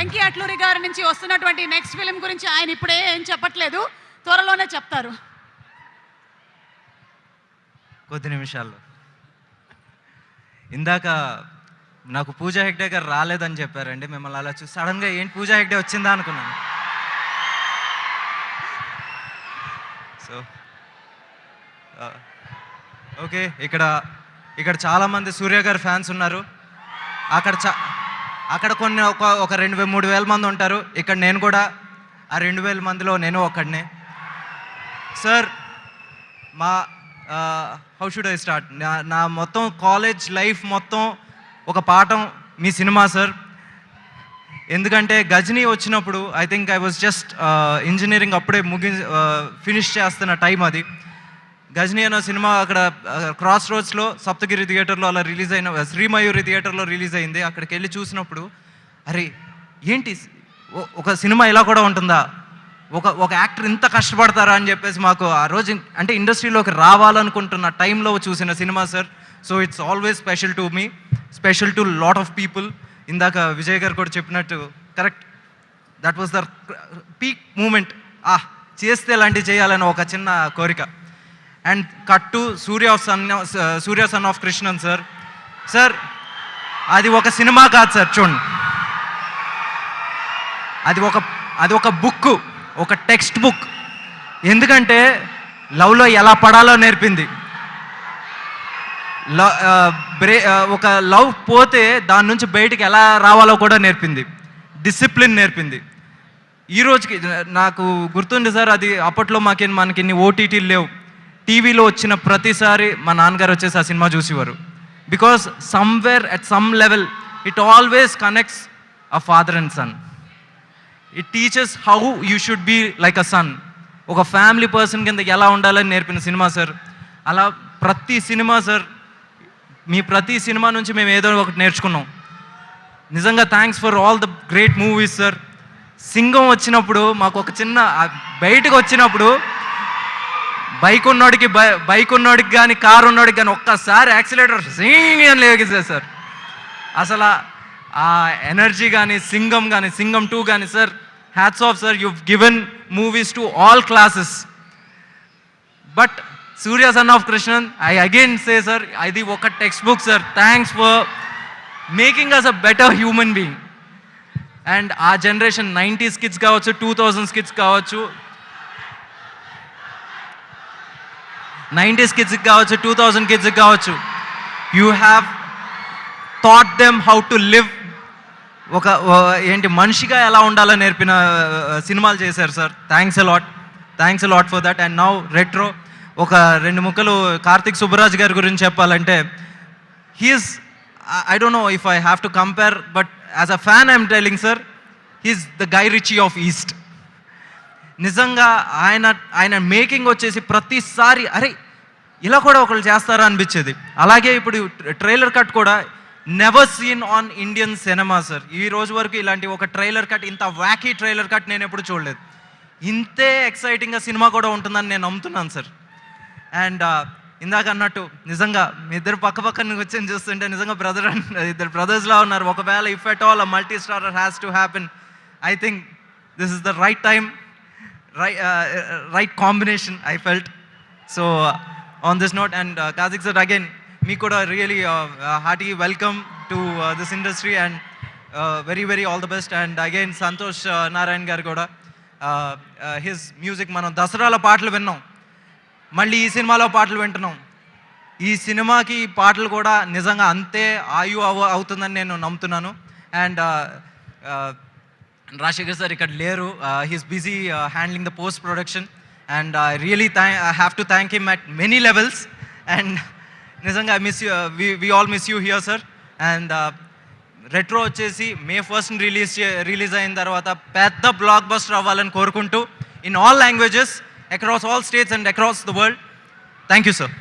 వెంకీ అట్లూరి గారి నుంచి వస్తున్నటువంటి నెక్స్ట్ ఫిలిం గురించి ఆయన ఇప్పుడే ఏం చెప్పట్లేదు, త్వరలోనే చెప్తారు. కొద్ది నిమిషాల్లో. ఇందాక నాకు పూజా హెగ్డే గారు రాలేదని చెప్పారండి. మిమ్మల్ని అలా చూసి సడన్గా ఏంటి పూజా హెగ్డే వచ్చిందా అనుకున్నాను. సో ఓకే, ఇక్కడ చాలామంది సూర్య గారి ఫ్యాన్స్ ఉన్నారు. అక్కడ కొన్ని ఒక 2,000-3,000 మంది ఉంటారు. ఇక్కడ నేను కూడా ఆ 2,000 మందిలో నేను ఒక్కడినే. సార్, మా హౌ షుడ్ ఐ స్టార్ట్? నా మొత్తం కాలేజ్ లైఫ్ మొత్తం ఒక పాఠం మీ సినిమా సార్. ఎందుకంటే గజనీ వచ్చినప్పుడు I think I was just engineering అప్పుడే ఫినిష్ చేస్తున్న టైం అది. గజనీ అన్న సినిమా అక్కడ క్రాస్ రోడ్స్లో సప్తగిరి థియేటర్లో అలా రిలీజ్ అయిన, శ్రీమయూరి థియేటర్లో రిలీజ్ అయింది. అక్కడికి వెళ్ళి చూసినప్పుడు అరే ఏంటి ఒక సినిమా ఇలా కూడా ఉంటుందా, ఒక యాక్టర్ ఇంత కష్టపడతారా అని చెప్పేసి మాకు ఆ రోజు అంటే ఇండస్ట్రీలోకి రావాలనుకుంటున్న టైంలో చూసిన cinema sir. So it's always special to me, special to lot of people. ఇందాక విజయ్ గారు కూడా చెప్పినట్టు correct, that was the peak moment. చేస్తే ఇలాంటివి చేయాలని ఒక చిన్న కోరిక. And cut to Surya son of Krishnan sir. Sir అది ఒక సినిమా కాదు సార్, చూడండి, అది ఒక బుక్, ఒక టెక్స్ట్ బుక్. ఎందుకంటే లవ్లో ఎలా పడాలో నేర్పింది, ఒక లవ్ పోతే దాని నుంచి బయటికి ఎలా రావాలో కూడా నేర్పింది, డిసిప్లిన్ నేర్పింది. ఈ రోజుకి నాకు గుర్తుంది సార్, అది అప్పట్లో మనకి ఇన్ని ఓటీటీలు లేవు. టీవీలో వచ్చిన ప్రతిసారి మా నాన్నగారు వచ్చేసి ఆ సినిమా చూసేవారు. Because somewhere at some level it always connects a father and son. It teaches how you should be like a son. ఒక ఫ్యామిలీ పర్సన్ కింద ఎలా ఉండాలని నేర్పిన సినిమా సార్. అలా ప్రతి సినిమా సార్, మీ ప్రతి సినిమా నుంచి మేము ఏదో ఒకటి నేర్చుకున్నాం. నిజంగా thanks for all the great movies sir. Singam వచ్చినప్పుడు మాకు ఒక చిన్న బయటకు వచ్చినప్పుడు బైక్ ఉన్నోడికి కానీ కారు ఉన్నోడికి కానీ ఒక్కసారి యాక్సిలేటర్ సింగ్ అని లేగేసారు సార్. అసలు ఆ ఎనర్జీ కానీ సింగం 2 కానీ sir, hats off sir. you've given movies to all classes. But Surya son of Krishnan, I again say sir, అది ఒక text book sir. Thanks for making us a better human being. And ఆ generation 90s kids కావచ్చు, 2000s kids కావచ్చు, 90s కిడ్స్కి కావచ్చు, 2000 కిడ్స్కి కావచ్చు, you have taught them how to live. ఒక మనిషిగా ఎలా ఉండాలో నేర్పిన సినిమాలు చేశారు sir. Thanks a lot for that. And now Retro, ఒక 2 ముక్కలు కార్తిక్ సుబ్బరాజ్ గారి గురించి చెప్పాలంటే, he's, I don't know if I have to compare, but as a fan I'm telling sir, he's the Guy Ritchie of East. నిజంగా ఆయన making వచ్చేసి ప్రతిసారి అరే ఇలా కూడా ఒకళ్ళు చేస్తారా అనిపించేది. అలాగే ఇప్పుడు ట్రైలర్ కట్ కూడా never seen on Indian cinema sir. ఈ రోజు వరకు ఇలాంటి ఒక ట్రైలర్ కట్, ఇంత వ్యాకీ ట్రైలర్ కట్ నేను ఎప్పుడు చూడలేదు. ఇంతే ఎక్సైటింగ్గా సినిమా కూడా ఉంటుందని నేను నమ్ముతున్నాను సార్. అండ్ ఇందాక అన్నట్టు నిజంగా మీ ఇద్దరు పక్కన వచ్చి చూస్తుంటే నిజంగా ఇద్దరు బ్రదర్స్లా ఉన్నారు. ఒకవేళ if at all a multi starrer has to happen, I think this is the right time, right combination I felt. So on this note, and Karthik sir, again మీకు కూడా really hearty welcome to this industry, and very all the best. And again Santosh Narayan గారు కూడా his music, మనం దసరాలో పాటలు విన్నాం, మళ్ళీ ఈ సినిమాలో పాటలు వింటున్నాం. ఈ సినిమాకి పాటలు కూడా నిజంగా అంతే అవుతుందని నేను నమ్ముతున్నాను. అండ్ రాజశేఖర్ సార్ ఇక్కడ లేరు, he's busy handling the post production. And I really have to thank him at many levels. And నిజంగా we all miss you here sir. And retro వచ్చేసి May 1st రిలీజ్ అయిన తర్వాత పెద్ద బ్లాక్ బస్టర్ అవ్వాలని కోరుకుంటూ, in all languages, across all states and across the world. Thank you sir.